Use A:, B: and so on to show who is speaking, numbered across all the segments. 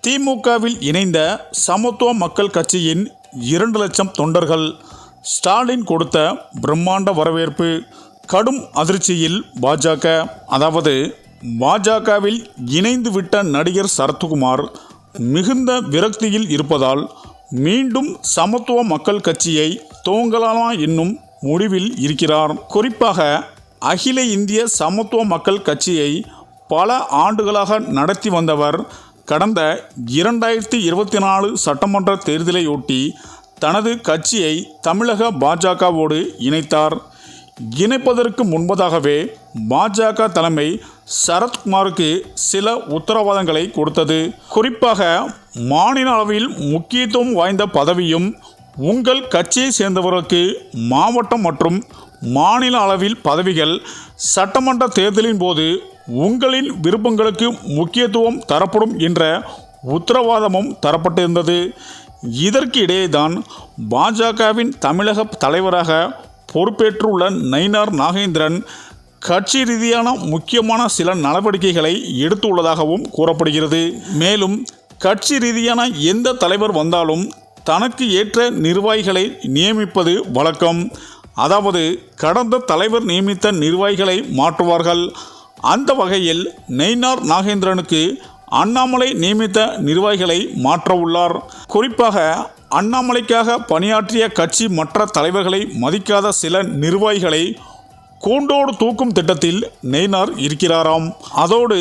A: திமுகவில் இணைந்த சமத்துவ மக்கள் கட்சியின் 2 லட்சம் தொண்டர்கள். ஸ்டாலின் கொடுத்த பிரம்மாண்ட வரவேற்பு. கடும் அதிர்ச்சியில் பாஜக. அதாவது பாஜகவில் இணைந்து விட்ட நடிகர் சரத்குமார் மிகுந்த விரக்தியில் இருப்பதால் மீண்டும் சமத்துவ மக்கள் கட்சியை துவங்கலாமா என்னும் முடிவில் இருக்கிறார். குறிப்பாக அகில இந்திய சமத்துவ மக்கள் கட்சியை பல ஆண்டுகளாக நடத்தி வந்தவர் கடந்த 2024 சட்டமன்ற தேர்தலையொட்டி தனது கட்சியை தமிழக பாஜகவோடு இணைத்தார். இணைப்பதற்கு முன்பதாகவே பாஜக தலைமை சரத்குமாருக்கு சில உத்தரவாதங்களை கொடுத்தது. குறிப்பாக மாநில அளவில் முக்கியத்துவம் வாய்ந்த பதவியும், உங்கள் கட்சியை சேர்ந்தவர்களுக்கு மாவட்டம் மற்றும் மாநில அளவில் பதவிகள், சட்டமன்ற தேர்தலின் போது உங்களின் விருப்பங்களுக்கு முக்கியத்துவம் தரப்படும் என்ற உத்தரவாதமும் தரப்பட்டிருந்தது. இதற்கு இடையேதான் பாஜகவின் தமிழக தலைவராக பொறுப்பேற்றுள்ள நயினார் நாகேந்திரன் கட்சி ரீதியான முக்கியமான சில நடவடிக்கைகளை எடுத்துள்ளதாகவும் கூறப்படுகிறது. மேலும் கட்சி ரீதியான எந்த தலைவர் வந்தாலும் தனக்கு ஏற்ற நிர்வாகிகளை நியமிப்பது வழக்கம். அதாவது கடந்த தலைவர் நியமித்த நிர்வாகிகளை மாற்றுவார்கள். அந்த வகையில் நயினார் நாகேந்திரனுக்கு அண்ணாமலை நியமித்த நிர்வாகிகளை மாற்ற உள்ளார். குறிப்பாக அண்ணாமலைக்காக பணியாற்றிய கட்சி மற்ற தலைவர்களை மதிக்காத சில நிர்வாகிகளை கூண்டோடு தூக்கும் திட்டத்தில் நயினார் இருக்கிறாராம். அதோடு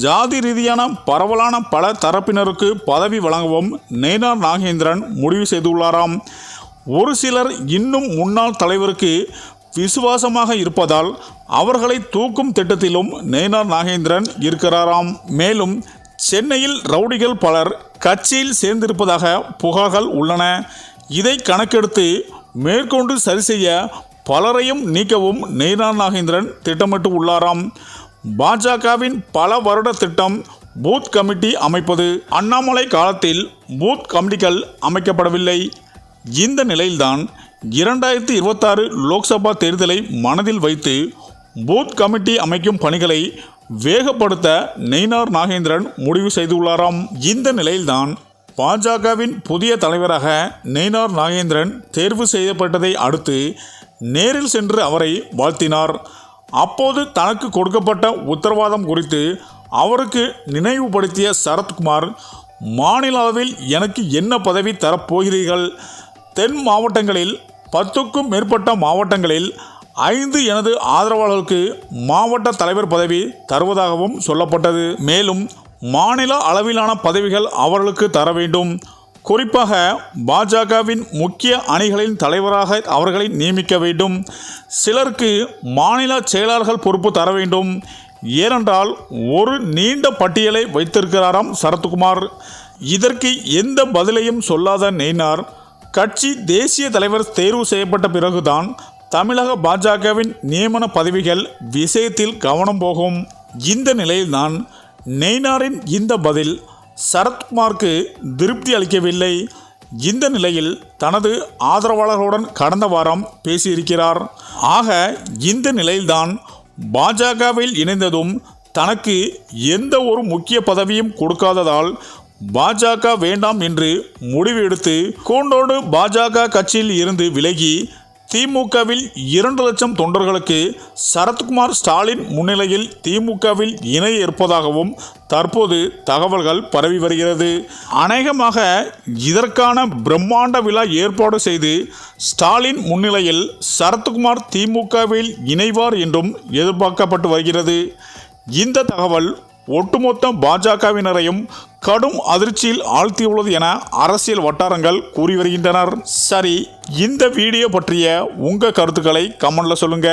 A: ஜாதி ரீதியான பரவலான பல தரப்பினருக்கு பதவி வழங்கவும் நயினார் நாகேந்திரன் முடிவு செய்துள்ளாராம். ஒரு சிலர் இன்னும் முன்னாள் தலைவருக்கு விசுவாசமாக இருப்பதால் அவர்களை தூக்கும் திட்டத்திலும் நயினார் நாகேந்திரன் இருக்கிறாராம். மேலும் சென்னையில் ரவுடிகள் பலர் கட்சியில் சேர்ந்திருப்பதாக புகார்கள் உள்ளன. இதை கணக்கெடுத்து மேற்கொண்டு சரி செய்ய பலரையும் நீக்கவும் நயினார் நாகேந்திரன் திட்டமிட்டு உள்ளாராம். பாஜகவின் பல வருட திட்டம் பூத் கமிட்டி அமைப்பது. அண்ணாமலை காலத்தில் பூத் கமிட்டிகள் அமைக்கப்படவில்லை. இந்த நிலையில்தான் 2026 லோக்சபா தேர்தலை மனதில் வைத்து பூத் கமிட்டி அமைக்கும் பணிகளை வேகப்படுத்த நயினார் நாகேந்திரன் முடிவு செய்துள்ளாராம். இந்த நிலையில்தான் பாஜகவின் புதிய தலைவராக நயினார் நாகேந்திரன் தேர்வு செய்யப்பட்டதை அடுத்து நேரில் சென்று அவரை வாழ்த்தினார். அப்போது தனக்கு கொடுக்கப்பட்ட உத்தரவாதம் குறித்து அவருக்கு நினைவுபடுத்திய சரத்குமார், மாநில அளவில் எனக்கு என்ன பதவி தரப்போகிறீர்கள்? தென் மாவட்டங்களில் 10க்கும் மேற்பட்ட மாவட்டங்களில் 5 எனது ஆதரவாளர்களுக்கு மாவட்ட தலைவர் பதவி தருவதாகவும் சொல்லப்பட்டது. மேலும் மாநில அளவிலான பதவிகள் அவர்களுக்கு தர வேண்டும். குறிப்பாக பாஜகவின் முக்கிய அணிகளின் தலைவராக அவர்களை நியமிக்க வேண்டும். சிலருக்கு மாநில செயலாளர்கள் பொறுப்பு தர வேண்டும். ஏனென்றால் ஒரு நீண்ட பட்டியலை வைத்திருக்கிறாராம் சரத்குமார். இதற்கு எந்த பதிலையும் சொல்லாத நயினார், கட்சி தேசிய தலைவர் தேர்வு செய்யப்பட்ட பிறகுதான் தமிழக பாஜகவின் நியமன பதவிகள் விஷயத்தில் கவனம் போகும். இந்த நிலையில்தான் நயினாரின் இந்த பதில் சரத்குமாருக்கு திருப்தி அளிக்கவில்லை. இந்த நிலையில் தனது ஆதரவாளர்களுடன் கடந்த வாரம் பேசியிருக்கிறார். ஆக இந்த நிலையில்தான் பாஜகவில் இணைந்ததும் தனக்கு எந்த ஒரு முக்கிய பதவியும் கொடுக்காததால் பாஜக வேண்டாம் என்று முடிவு எடுத்து கூண்டோடு பாஜக கட்சியில் இருந்து விலகி திமுகவில் 2 லட்சம் தொண்டர்களுக்கு சரத்குமார் ஸ்டாலின் முன்னிலையில் திமுகவில் இணைய இருப்பதாகவும் தற்போது தகவல்கள் பரவி வருகிறது. அநேகமாக இதற்கான பிரம்மாண்ட விழா ஏற்பாடு செய்து ஸ்டாலின் முன்னிலையில் சரத்குமார் திமுகவில் இணைவார் என்றும் எதிர்பார்க்கப்பட்டு வருகிறது. இந்த தகவல் ஒட்டுமொத்த பாஜகவினரையும் கடும் அதிர்ச்சியில் ஆழ்த்தியுள்ளது என அரசியல் வட்டாரங்கள் கூறி வருகின்றனர். சரி, இந்த வீடியோ பற்றிய உங்கள் கருத்துக்களை கமெண்ட்ல சொல்லுங்க.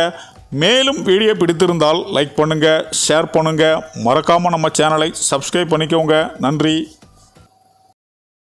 A: மேலும் வீடியோ பிடித்திருந்தால் லைக் பண்ணுங்க, ஷேர் பண்ணுங்க, மறக்காம நம்ம சேனலை சப்ஸ்கிரைப் பண்ணிக்கோங்க. நன்றி.